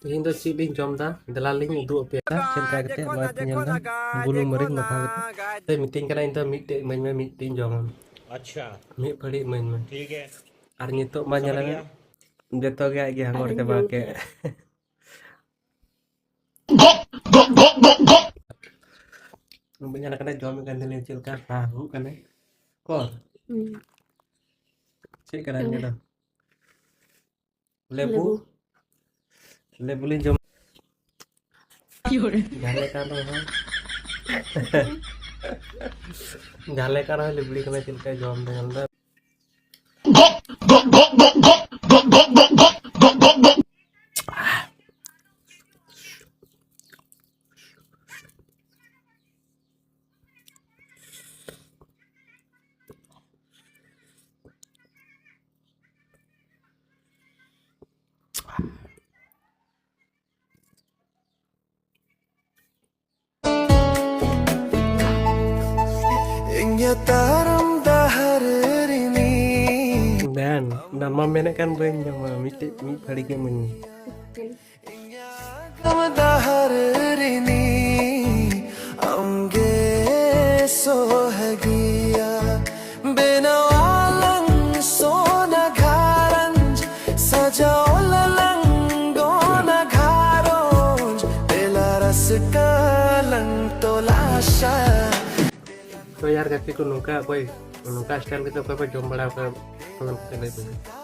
Ini tuh cili jom dah, dalaling itu apa ya? Cinta kita buat penyandang bulu mering maka kita. Tapi meeting karena itu meeting meeting jom. अच्छा Meet balik main. ठीक है Arnya tuh banyak समझ kan? गया Dia tuh kayak gini anggur ke pakai. Banyak kan jom kan dilecil kan tahu kan ya? Kok? Cik kan gitu. Lebu, lebu jom. Gale kan orang. Gale kan orang beli kena cilka jom dengan. Dan nama menek kan banyak mah mite mi balik ke men. So yar kaki ku nuka koi nuka style kita apa jom bala ke film film itu.